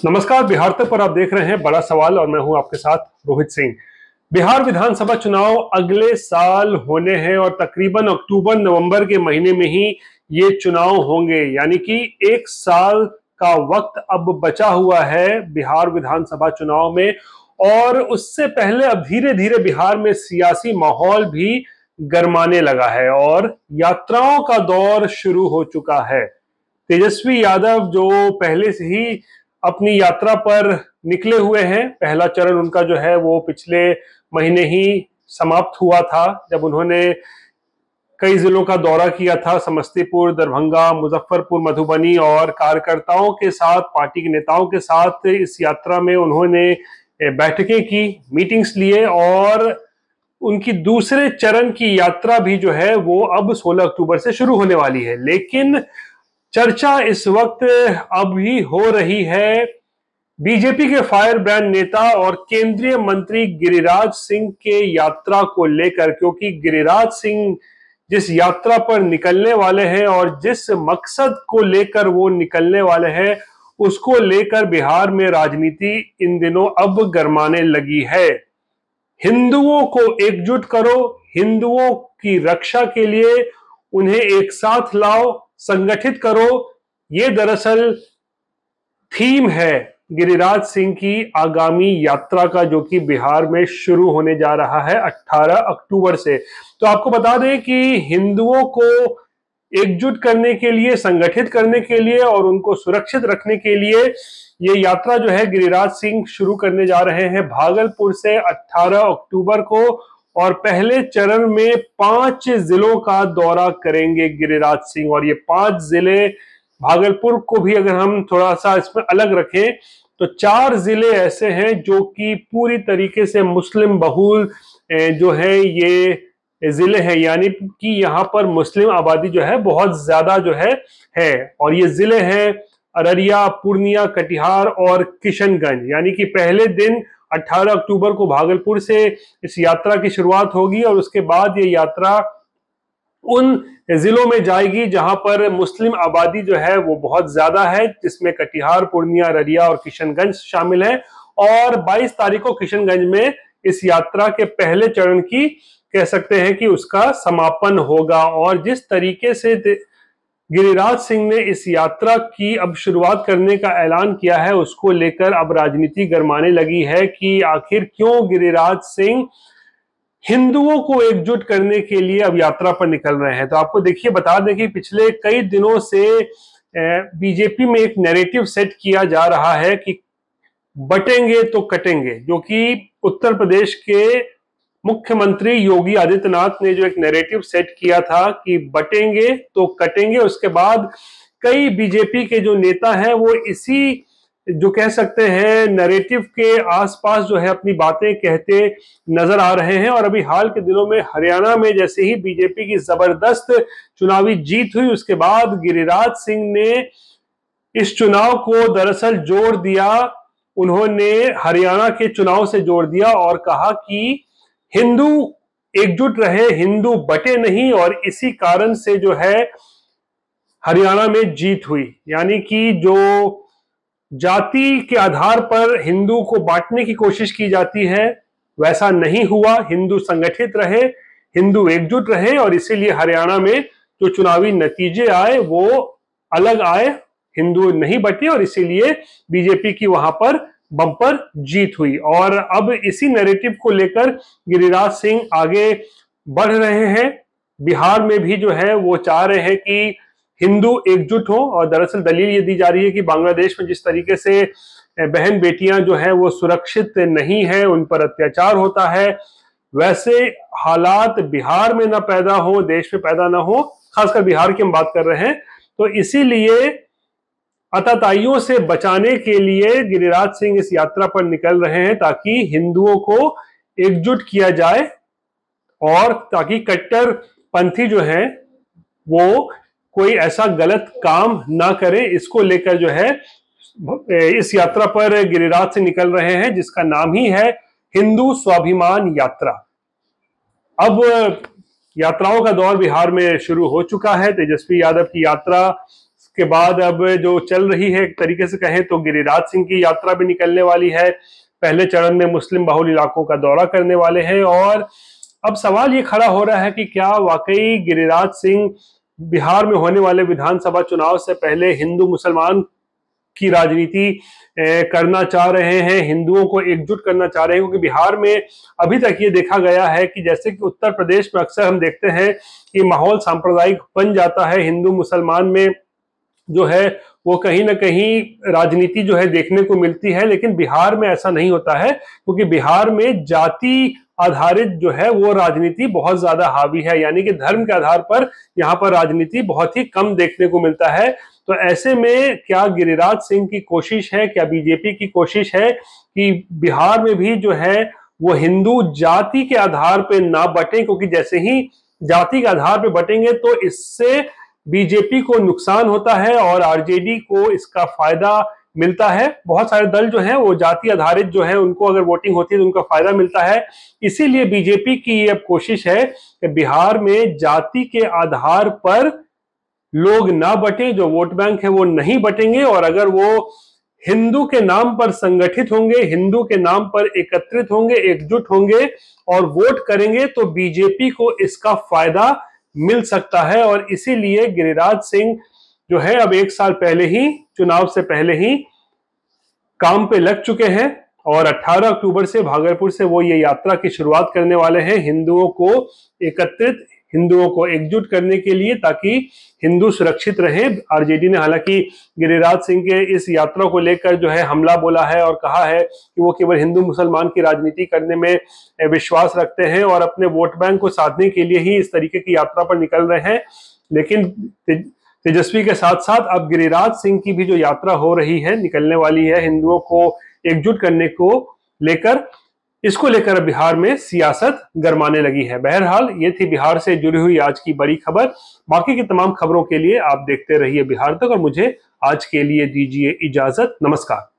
नमस्कार। बिहार तक पर आप देख रहे हैं बड़ा सवाल और मैं हूं आपके साथ रोहित सिंह। बिहार विधानसभा चुनाव अगले साल होने हैं और तकरीबन अक्टूबर नवंबर के महीने में ही ये चुनाव होंगे, यानी कि एक साल का वक्त अब बचा हुआ है बिहार विधानसभा चुनाव में। और उससे पहले अब धीरे धीरे बिहार में सियासी माहौल भी गरमाने लगा है और यात्राओं का दौर शुरू हो चुका है। तेजस्वी यादव जो पहले से ही अपनी यात्रा पर निकले हुए हैं, पहला चरण उनका जो है वो पिछले महीने ही समाप्त हुआ था, जब उन्होंने कई जिलों का दौरा किया था, समस्तीपुर, दरभंगा, मुजफ्फरपुर, मधुबनी, और कार्यकर्ताओं के साथ, पार्टी के नेताओं के साथ इस यात्रा में उन्होंने बैठकें की, मीटिंग्स लिए और उनकी दूसरे चरण की यात्रा भी जो है वो अब 16 अक्टूबर से शुरू होने वाली है। लेकिन चर्चा इस वक्त अभी हो रही है बीजेपी के फायर ब्रांड नेता और केंद्रीय मंत्री गिरिराज सिंह के यात्रा को लेकर, क्योंकि गिरिराज सिंह जिस यात्रा पर निकलने वाले हैं और जिस मकसद को लेकर वो निकलने वाले हैं, उसको लेकर बिहार में राजनीति इन दिनों अब गरमाने लगी है। हिंदुओं को एकजुट करो, हिंदुओं की रक्षा के लिए उन्हें एक साथ लाओ, संगठित करो, ये दरअसल थीम है गिरिराज सिंह की आगामी यात्रा का, जो कि बिहार में शुरू होने जा रहा है 18 अक्टूबर से। तो आपको बता दें कि हिंदुओं को एकजुट करने के लिए, संगठित करने के लिए और उनको सुरक्षित रखने के लिए ये यात्रा जो है गिरिराज सिंह शुरू करने जा रहे हैं भागलपुर से 18 अक्टूबर को। और पहले चरण में 5 जिलों का दौरा करेंगे गिरिराज सिंह, और ये 5 जिले, भागलपुर को भी अगर हम थोड़ा सा इसमें अलग रखें तो 4 जिले ऐसे हैं जो कि पूरी तरीके से मुस्लिम बहुल जो है ये जिले हैं, यानी कि यहाँ पर मुस्लिम आबादी जो है बहुत ज्यादा जो है। और ये जिले हैं अररिया, पूर्णिया, कटिहार और किशनगंज। यानी कि पहले दिन 18 अक्टूबर को भागलपुर से इस यात्रा की शुरुआत होगी और उसके बाद ये यात्रा उन जिलों में जाएगी जहां पर मुस्लिम आबादी जो है वो बहुत ज्यादा है, जिसमें कटिहार, पूर्णिया, अररिया और किशनगंज शामिल है। और 22 तारीख को किशनगंज में इस यात्रा के पहले चरण की कह सकते हैं कि उसका समापन होगा। और जिस तरीके से गिरिराज सिंह ने इस यात्रा की अब शुरुआत करने का ऐलान किया है, उसको लेकर अब राजनीति गरमाने लगी है कि आखिर क्यों गिरिराज सिंह हिंदुओं को एकजुट करने के लिए अब यात्रा पर निकल रहे हैं। तो आपको देखिए, बता दें कि पिछले कई दिनों से बीजेपी में एक नैरेटिव सेट किया जा रहा है कि बटेंगे तो कटेंगे, जो कि उत्तर प्रदेश के मुख्यमंत्री योगी आदित्यनाथ ने जो एक नैरेटिव सेट किया था कि बटेंगे तो कटेंगे, उसके बाद कई बीजेपी के जो नेता हैं वो इसी जो कह सकते हैं नैरेटिव के आसपास जो है अपनी बातें कहते नजर आ रहे हैं। और अभी हाल के दिनों में हरियाणा में जैसे ही बीजेपी की जबरदस्त चुनावी जीत हुई, उसके बाद गिरिराज सिंह ने इस चुनाव को दरअसल जोड़ दिया, उन्होंने हरियाणा के चुनाव से जोड़ दिया और कहा कि हिंदू एकजुट रहे, हिंदू बटे नहीं, और इसी कारण से जो है हरियाणा में जीत हुई। यानी कि जो जाति के आधार पर हिंदू को बांटने की कोशिश की जाती है, वैसा नहीं हुआ। हिंदू संगठित रहे, हिंदू एकजुट रहे, और इसीलिए हरियाणा में जो चुनावी नतीजे आए वो अलग आए, हिंदू नहीं बटे, और इसीलिए बीजेपी की वहां पर बम्पर जीत हुई। और अब इसी नैरेटिव को लेकर गिरिराज सिंह आगे बढ़ रहे हैं। बिहार में भी जो है वो चाह रहे हैं कि हिंदू एकजुट हो, और दरअसल दलील ये दी जा रही है कि बांग्लादेश में जिस तरीके से बहन बेटियां जो है वो सुरक्षित नहीं है, उन पर अत्याचार होता है, वैसे हालात बिहार में ना पैदा हो, देश में पैदा ना हो, खासकर बिहार की हम बात कर रहे हैं। तो इसीलिए आतताइयों से बचाने के लिए गिरिराज सिंह इस यात्रा पर निकल रहे हैं, ताकि हिंदुओं को एकजुट किया जाए और ताकि कट्टरपंथी जो है वो कोई ऐसा गलत काम ना करे। इसको लेकर जो है इस यात्रा पर गिरिराज सिंह निकल रहे हैं, जिसका नाम ही है हिंदू स्वाभिमान यात्रा। अब यात्राओं का दौर बिहार में शुरू हो चुका है। तेजस्वी यादव की यात्रा उसके बाद अब जो चल रही है, एक तरीके से कहें तो गिरिराज सिंह की यात्रा भी निकलने वाली है। पहले चरण में मुस्लिम बहुल इलाकों का दौरा करने वाले हैं और अब सवाल ये खड़ा हो रहा है कि क्या वाकई गिरिराज सिंह बिहार में होने वाले विधानसभा चुनाव से पहले हिंदू मुसलमान की राजनीति करना चाह रहे हैं, हिंदुओं को एकजुट करना चाह रहे हैं। क्योंकि बिहार में अभी तक ये देखा गया है कि जैसे कि उत्तर प्रदेश में अक्सर हम देखते हैं कि माहौल सांप्रदायिक बन जाता है, हिंदू मुसलमान में जो है वो कहीं ना कहीं राजनीति जो है देखने को मिलती है, लेकिन बिहार में ऐसा नहीं होता है क्योंकि बिहार में जाति आधारित जो है वो राजनीति बहुत ज्यादा हावी है, यानी कि धर्म के आधार पर यहाँ पर राजनीति बहुत ही कम देखने को मिलता है। तो ऐसे में क्या गिरिराज सिंह की कोशिश है, क्या बीजेपी की कोशिश है कि बिहार में भी जो है वो हिंदू जाति के आधार पर ना बटे, क्योंकि जैसे ही जाति के आधार पर बटेंगे तो इससे बीजेपी को नुकसान होता है और आरजेडी को इसका फायदा मिलता है। बहुत सारे दल जो हैं वो जाति आधारित जो है उनको अगर वोटिंग होती है तो उनका फायदा मिलता है। इसीलिए बीजेपी की अब कोशिश है कि बिहार में जाति के आधार पर लोग ना बटे, जो वोट बैंक है वो नहीं बटेंगे, और अगर वो हिंदू के नाम पर संगठित होंगे, हिंदू के नाम पर एकत्रित होंगे, एकजुट होंगे और वोट करेंगे तो बीजेपी को इसका फायदा मिल सकता है। और इसीलिए गिरिराज सिंह जो है अब 1 साल पहले ही, चुनाव से पहले ही काम पे लग चुके हैं और 18 अक्टूबर से भागलपुर से वो ये यात्रा की शुरुआत करने वाले हैं, हिंदुओं को एकत्रित, हिंदुओं को एकजुट करने के लिए, ताकि हिंदू सुरक्षित रहें। आरजेडी ने हालांकि गिरिराज सिंह के इस यात्रा को लेकर जो है हमला बोला है और कहा है कि वो केवल हिंदू मुसलमान की राजनीति करने में विश्वास रखते हैं और अपने वोट बैंक को साधने के लिए ही इस तरीके की यात्रा पर निकल रहे हैं। लेकिन तेजस्वी के साथ साथ अब गिरिराज सिंह की भी जो यात्रा हो रही है, निकलने वाली है, हिंदुओं को एकजुट करने को लेकर, इसको लेकर बिहार में सियासत गरमाने लगी है। बहरहाल ये थी बिहार से जुड़ी हुई आज की बड़ी खबर। बाकी की तमाम खबरों के लिए आप देखते रहिए बिहार तक और मुझे आज के लिए दीजिए इजाजत। नमस्कार।